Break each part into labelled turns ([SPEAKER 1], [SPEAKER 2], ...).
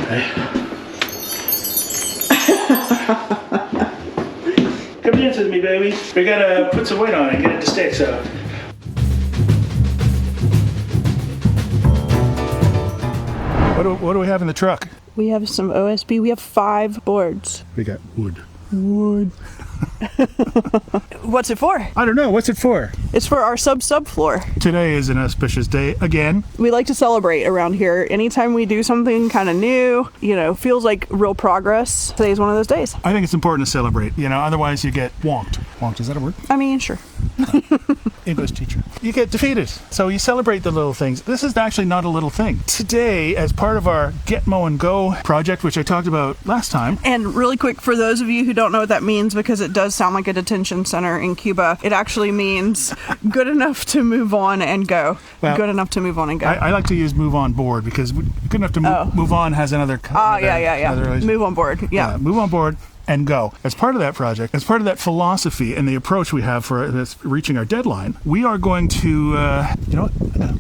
[SPEAKER 1] Come dance with me, baby. We gotta put some weight on it and get it to stick, so. What do we have in the truck?
[SPEAKER 2] We have some OSB. We have 5 boards.
[SPEAKER 1] We got wood.
[SPEAKER 2] Wood. What's it for?
[SPEAKER 1] I don't know. What's it for?
[SPEAKER 2] It's for our subfloor.
[SPEAKER 1] Today is an auspicious day again.
[SPEAKER 2] We like to celebrate around here. Anytime we do something kind of new, feels like real progress. Today is one of those days.
[SPEAKER 1] I think it's important to celebrate. Otherwise you get wonked. Wonked, is that a word?
[SPEAKER 2] I mean, sure.
[SPEAKER 1] English teacher. You get defeated. So you celebrate the little things. This is actually not a little thing. Today, as part of our Get Mow and Go project, which I talked about last time.
[SPEAKER 2] And really quick, for those of you who don't know what that means, because it does sound like a detention center in Cuba, it actually means good enough to move on and go.
[SPEAKER 1] Well,
[SPEAKER 2] good enough to move on and go.
[SPEAKER 1] I like to use move on board because good enough to move on has another.
[SPEAKER 2] Yeah. Move on board. Yeah.
[SPEAKER 1] Move on board and go. As part of that project, as part of that philosophy and the approach we have for this reaching our deadline, we are going to,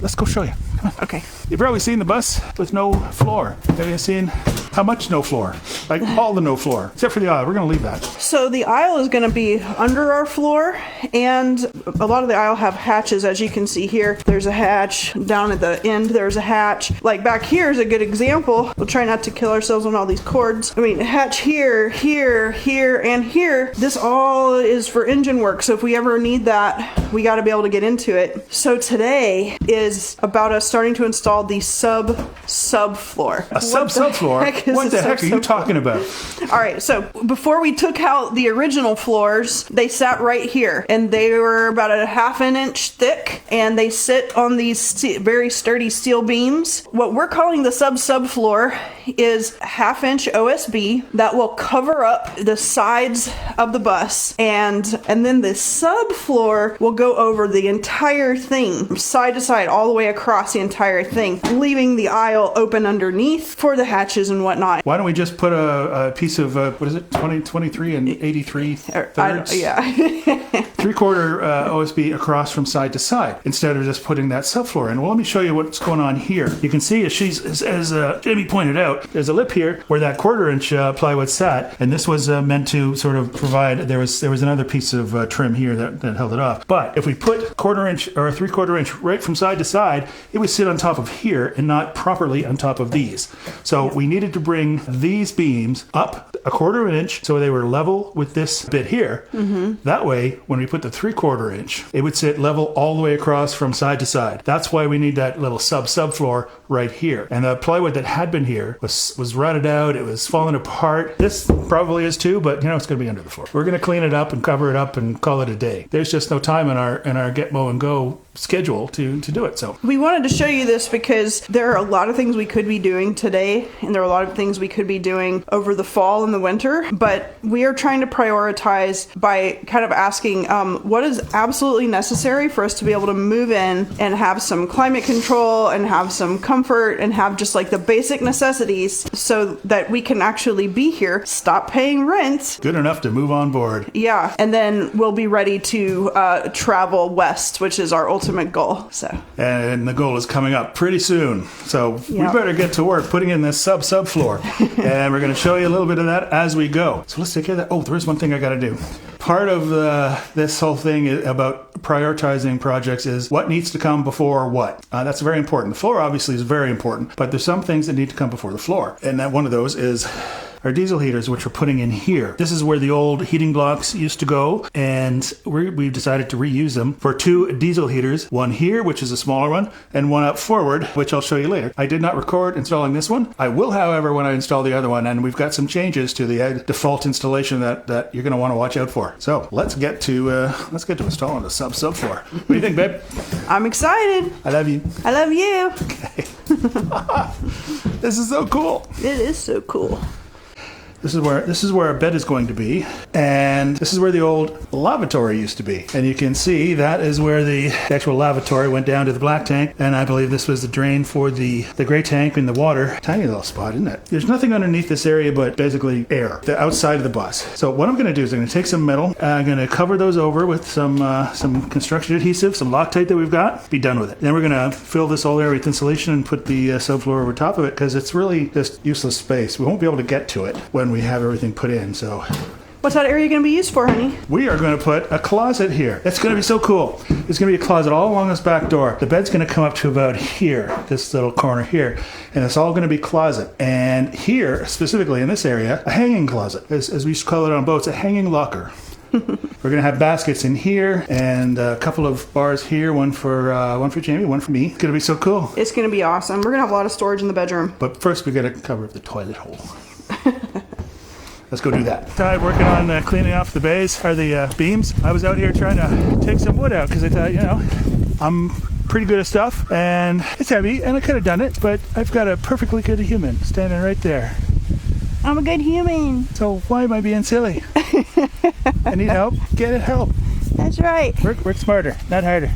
[SPEAKER 1] let's go show you. Come on.
[SPEAKER 2] Okay.
[SPEAKER 1] You've probably seen the bus with no floor. Have you seen how much no floor? Like all the no floor, except for the aisle. We're going to leave that.
[SPEAKER 2] So the aisle is going to be under our floor, and a lot of the aisle have hatches, as you can see here. There's a hatch. Down at the end, there's a hatch. Like back here is a good example. We'll try not to kill ourselves on all these cords. I mean, hatch here, here, here, and here. This all is for engine work, so if we ever need that, we got to be able to get into it. So today is about us starting to install the subfloor.
[SPEAKER 1] A subfloor? What the heck are you talking about?
[SPEAKER 2] All right, so before we took out the original floors, they sat right here, and they were about a 1/2 inch thick, and they sit on these very sturdy steel beams. What we're calling the subfloor is 1/2 inch OSB that will cover up the sides of the bus, and then the subfloor will go over the entire thing, from side to side, all the way across the entire thing, leaving the aisle open underneath for the hatches and whatnot.
[SPEAKER 1] Why don't we just put a piece of, 23 and 83 thirds?
[SPEAKER 2] Yeah.
[SPEAKER 1] 3/4 OSB across from side to side, instead of just putting that subfloor in. Well, let me show you what's going on here. You can see, as Jamie pointed out, there's a lip here where that 1/4 inch plywood sat, and this was meant to sort of provide, there was another piece of trim here that held it off. But if we put 1/4 inch or 3/4 inch right from side to side, it would sit on top of here and not properly on top of these. So we needed to bring these beams up 1/4 inch so they were level with this bit here. Mm-hmm. That way, when we put the 3/4 inch, it would sit level all the way across from side to side. That's why we need that little subfloor right here. And the plywood that had been here was rotted out. It was falling apart. This probably is too, but it's going to be under the floor. We're going to clean it up and cover it up and call it a day. There's just no time in our Get Mow and Go schedule to do it. So
[SPEAKER 2] we wanted to show you this because there are a lot of things we could be doing today, and there are a lot of things we could be doing over the fall and the winter, but we are trying to prioritize by kind of asking what is absolutely necessary for us to be able to move in and have some climate control and have some comfort and have just like the basic necessities so that we can actually be here, stop paying rent.
[SPEAKER 1] Good enough to move on board.
[SPEAKER 2] Yeah, and then we'll be ready to travel west, which is our ultimate goal.
[SPEAKER 1] And the goal is coming up pretty soon. So we better get to work putting in this subfloor. And we're going to show you a little bit of that as we go. So let's take care of that. Oh, there is one thing I got to do. Part of this whole thing about prioritizing projects is what needs to come before what. That's very important. The floor obviously is very important, but there's some things that need to come before the floor. And that one of those is our diesel heaters, which we're putting in here. This is where the old heating blocks used to go, and we've decided to reuse them for 2 diesel heaters, one here, which is a smaller one, and one up forward, which I'll show you later. I did not record installing this one. I will, however, when I install the other one, and we've got some changes to the default installation that you're going to want to watch out for. So let's get to installing the subfloor. What do you think, babe?
[SPEAKER 2] I'm excited.
[SPEAKER 1] I love you.
[SPEAKER 2] I love you.
[SPEAKER 1] Okay. This is so cool.
[SPEAKER 2] It is so cool.
[SPEAKER 1] This is where our bed is going to be, and this is where the old lavatory used to be. And you can see that is where the actual lavatory went down to the black tank, and I believe this was the drain for the gray tank in the water. Tiny little spot, isn't it? There's nothing underneath this area but basically air, the outside of the bus. So what I'm going to do is I'm going to take some metal, I'm going to cover those over with some construction adhesive, some Loctite that we've got, be done with it. Then we're going to fill this whole area with insulation and put the subfloor over top of it, because it's really just useless space. We won't be able to get to it when we have everything put in. So
[SPEAKER 2] what's that area going to be used for, honey?
[SPEAKER 1] we are going to put a closet here. It's going to be so cool. There's going to be a closet all along this back door. The bed's going to come up to about here, this little corner here, and it's all going to be closet. And here, specifically in this area, a hanging closet, as we used to call it on boats, a hanging locker. We're going to have baskets in here and a couple of bars here, one for Jamie, one for me. It's going to be so cool.
[SPEAKER 2] It's going to be awesome. We're going to have a lot of storage in the bedroom.
[SPEAKER 1] But first, we got to cover up the toilet hole. Let's go do that. Started working on cleaning off the bays, or the beams. I was out here trying to take some wood out because I thought, I'm pretty good at stuff and it's heavy and I could have done it, but I've got a perfectly good human standing right there.
[SPEAKER 2] I'm a good human.
[SPEAKER 1] So why am I being silly? I need help. Get it help.
[SPEAKER 2] That's right.
[SPEAKER 1] Work smarter, not harder.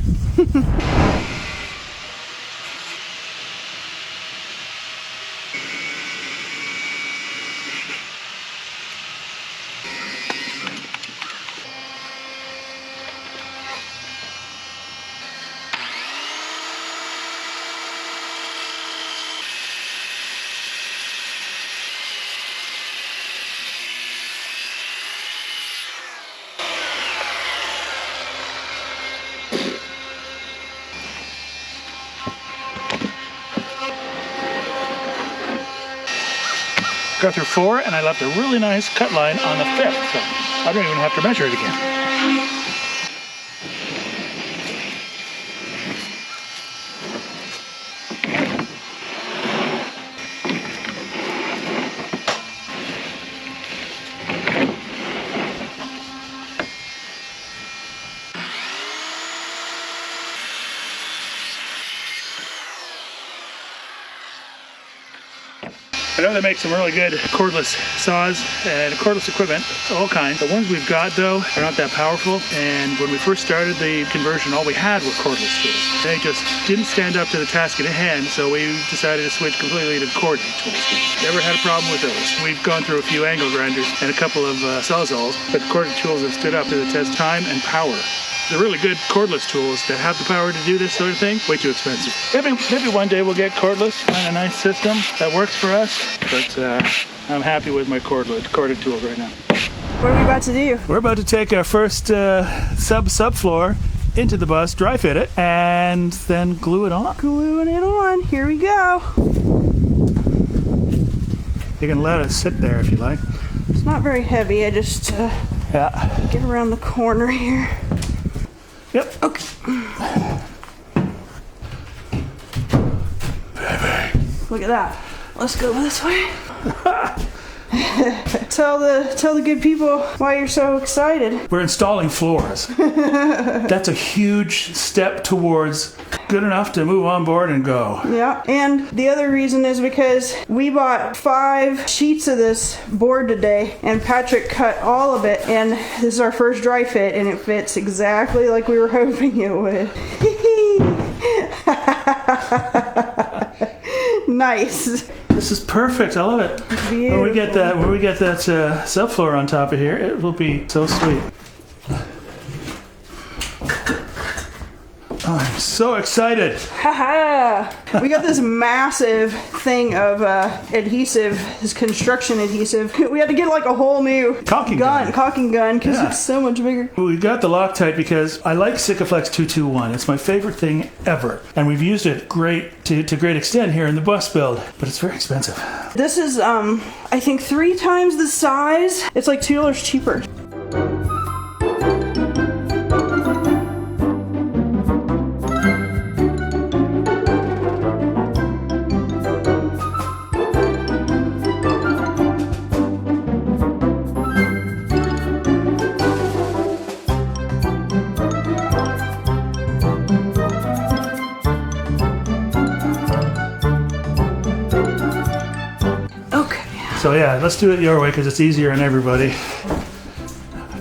[SPEAKER 1] Got through 4 and I left a really nice cut line on the 5th, so I don't even have to measure it again. I know they make some really good cordless saws and cordless equipment, all kinds. The ones we've got, though, are not that powerful. And when we first started the conversion, all we had were cordless tools. They just didn't stand up to the task at hand, so we decided to switch completely to corded tools. Never had a problem with those. We've gone through a few angle grinders and a couple of sawzalls, but the corded tools have stood up to the test of time and power. The really good cordless tools that have the power to do this sort of thing, way too expensive. Maybe one day we'll get cordless, find a nice system that works for us, but I'm happy with my corded tools right now.
[SPEAKER 2] What are we about to do?
[SPEAKER 1] We're about to take our first subfloor into the bus, dry fit it, and then glue it on.
[SPEAKER 2] Gluing it on. Here we go.
[SPEAKER 1] You can let it sit there if you like.
[SPEAKER 2] It's not very heavy. I just get around the corner here.
[SPEAKER 1] Yep.
[SPEAKER 2] Okay. Look at that. Let's go this way. Tell the good people why you're so excited.
[SPEAKER 1] We're installing floors. That's a huge step towards good enough to move on board and go.
[SPEAKER 2] Yeah, and the other reason is because we bought 5 sheets of this board today, and Patrick cut all of it, and this is our first dry fit, and it fits exactly like we were hoping it would. Nice.
[SPEAKER 1] This is perfect. I love it.
[SPEAKER 2] Beautiful.
[SPEAKER 1] When we get that subfloor on top of here, it will be so sweet. Oh, I'm so excited.
[SPEAKER 2] Haha! We got this massive thing of adhesive, this construction adhesive. We had to get like a whole new caulking gun, because it's so much bigger.
[SPEAKER 1] We got the Loctite because I like Sikaflex 221. It's my favorite thing ever. And we've used it to great extent here in the bus build, but it's very expensive.
[SPEAKER 2] This is, I think 3 times the size. It's like $2 cheaper.
[SPEAKER 1] So yeah, let's do it your way because it's easier on everybody.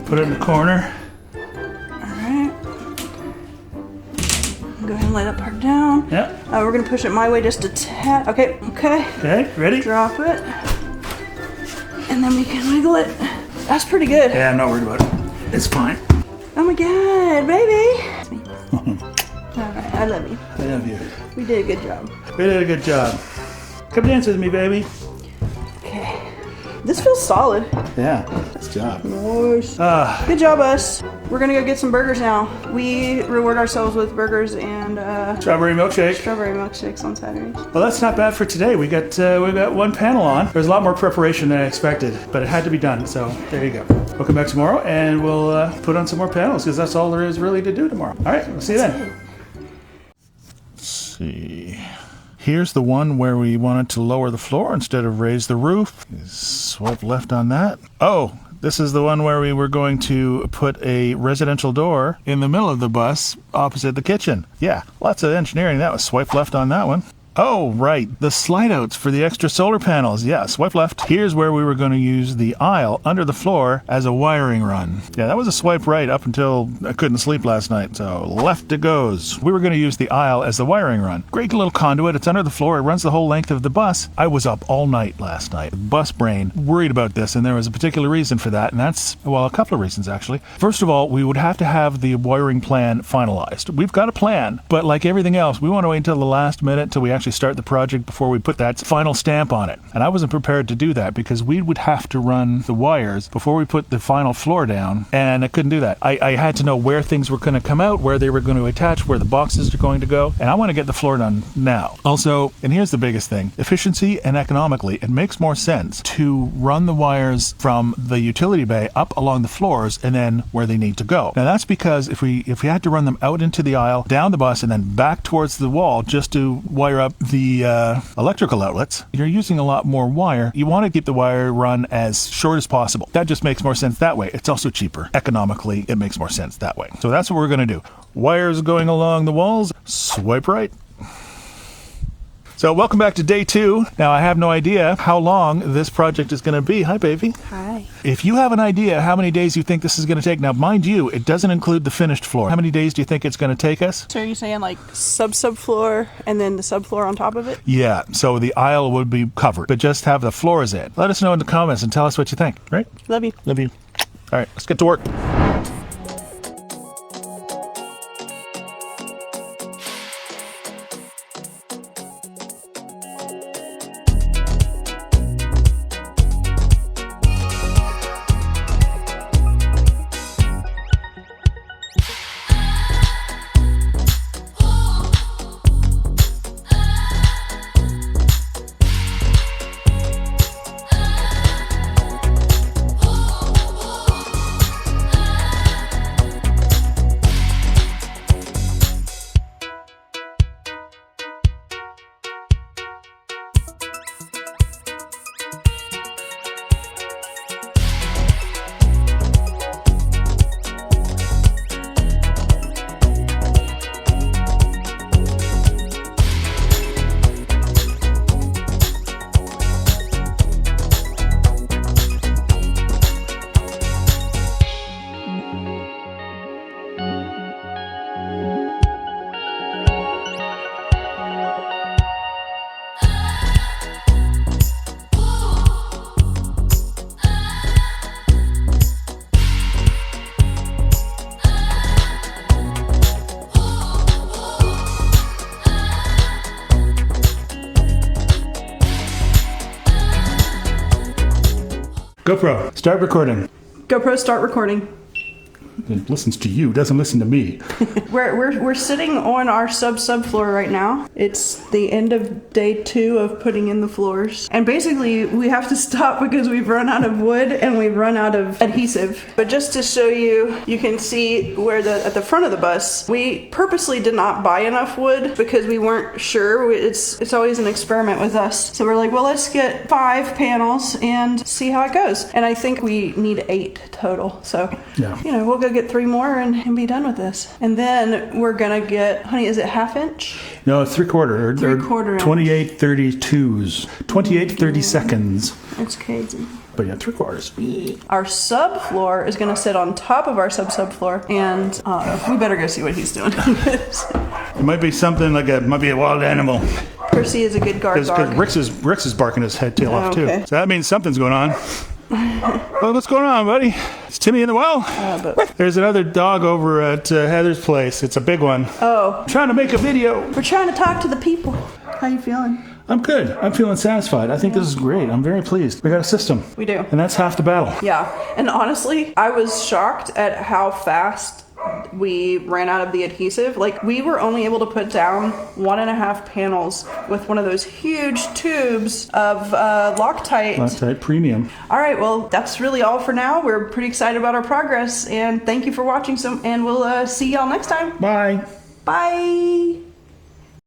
[SPEAKER 1] Put it in the corner.
[SPEAKER 2] Alright. Go ahead and lay that part down.
[SPEAKER 1] Yeah.
[SPEAKER 2] We're going to push it my way just a tad. Okay.
[SPEAKER 1] Okay, ready?
[SPEAKER 2] Drop it. And then we can wiggle it. That's pretty good.
[SPEAKER 1] Yeah, I'm not worried about it. It's fine.
[SPEAKER 2] Oh my god, baby. Alright, I love you.
[SPEAKER 1] I love you.
[SPEAKER 2] We did a good job.
[SPEAKER 1] We did a good job. Come dance with me, baby.
[SPEAKER 2] Okay. This feels solid.
[SPEAKER 1] Yeah, nice job.
[SPEAKER 2] Nice. Good job, us. We're gonna go get some burgers now. We reward ourselves with burgers and
[SPEAKER 1] Strawberry milkshake.
[SPEAKER 2] strawberry milkshakes on Saturdays.
[SPEAKER 1] Well, that's not bad for today. We got one panel on. There's a lot more preparation than I expected, but it had to be done. So there you go. We'll come back tomorrow and we'll put on some more panels because that's all there is really to do tomorrow. All right, we'll see you then. Let's see. Here's the one where we wanted to lower the floor instead of raise the roof. Swipe left on that. Oh, this is the one where we were going to put a residential door in the middle of the bus opposite the kitchen. Yeah, lots of engineering. That was swipe left on that one. Oh, right. The slide outs for the extra solar panels. Yeah, swipe left. Here's where we were going to use the aisle under the floor as a wiring run. Yeah, that was a swipe right up until I couldn't sleep last night. So left it goes. We were going to use the aisle as the wiring run. Great little conduit. It's under the floor. It runs the whole length of the bus. I was up all night last night. Bus brain worried about this, and there was a particular reason for that. And that's, well, a couple of reasons actually. First of all, we would have to have the wiring plan finalized. We've got a plan, but like everything else, we want to wait until the last minute until we actually start the project before we put that final stamp on it. And I wasn't prepared to do that because we would have to run the wires before we put the final floor down, and I couldn't do that. I had to know where things were going to come out, where they were going to attach, where the boxes are going to go, and I want to get the floor done now. Also, and here's the biggest thing, efficiency and economically, it makes more sense to run the wires from the utility bay up along the floors and then where they need to go. Now that's because if we had to run them out into the aisle, down the bus, and then back towards the wall just to wire up the electrical outlets, you're using a lot more wire. You want to keep the wire run as short as possible. That just makes more sense that way. It's also cheaper. Economically, it makes more sense that way. So that's what we're going to do. Wires going along the walls, swipe right. So welcome back to day 2. Now I have no idea how long this project is going to be. Hi, baby.
[SPEAKER 2] Hi.
[SPEAKER 1] If you have an idea how many days you think this is going to take, now mind you, it doesn't include the finished floor. How many days do you think it's going to take us?
[SPEAKER 2] So are you saying like subfloor and then the subfloor on top of it?
[SPEAKER 1] Yeah, so the aisle would be covered, but just have the floors in. Let us know in the comments and tell us what you think, right?
[SPEAKER 2] Love you.
[SPEAKER 1] Love you. All right, let's get to work. GoPro, start recording.
[SPEAKER 2] GoPro, start recording.
[SPEAKER 1] It listens to you, doesn't listen to me.
[SPEAKER 2] We're sitting on our subfloor right now. It's the end of day 2 of putting in the floors. And basically we have to stop because we've run out of wood and we've run out of adhesive. But just to show you, you can see where at the front of the bus, we purposely did not buy enough wood because we weren't sure. It's always an experiment with us. So we're like, well, let's get 5 panels and see how it goes. And I think we need 8 total. So,
[SPEAKER 1] Yeah.
[SPEAKER 2] we'll go go get 3 more and be done with this. And then we're gonna get, honey, is it 1/2 inch?
[SPEAKER 1] No, 3/4.
[SPEAKER 2] 3/4 inch.
[SPEAKER 1] 28/32s. 28/32.
[SPEAKER 2] It's crazy.
[SPEAKER 1] But yeah, 3/4.
[SPEAKER 2] Our subfloor is going to sit on top of our subfloor, and we better go see what he's doing.
[SPEAKER 1] It might be something like might be a wild animal.
[SPEAKER 2] Percy is a good guard
[SPEAKER 1] Because
[SPEAKER 2] dog.
[SPEAKER 1] Rex is barking his head tail off too.
[SPEAKER 2] Okay.
[SPEAKER 1] So that means something's going on. Well, what's going on, buddy? Is Timmy in the well? There's another dog over at Heather's place. It's a big one.
[SPEAKER 2] Oh,
[SPEAKER 1] I'm trying to make a video.
[SPEAKER 2] we're trying to talk to the people. How you feeling?
[SPEAKER 1] I'm good. I'm feeling satisfied. I think this is great. I'm very pleased. We got a system.
[SPEAKER 2] We do.
[SPEAKER 1] And that's half the battle.
[SPEAKER 2] Yeah, and honestly, I was shocked at how fast we ran out of the adhesive. Like, we were only able to put down 1.5 panels with one of those huge tubes of Loctite.
[SPEAKER 1] Loctite Premium.
[SPEAKER 2] All right, well, that's really all for now. We're pretty excited about our progress, and thank you for watching. And we'll see y'all next time.
[SPEAKER 1] Bye.
[SPEAKER 2] Bye.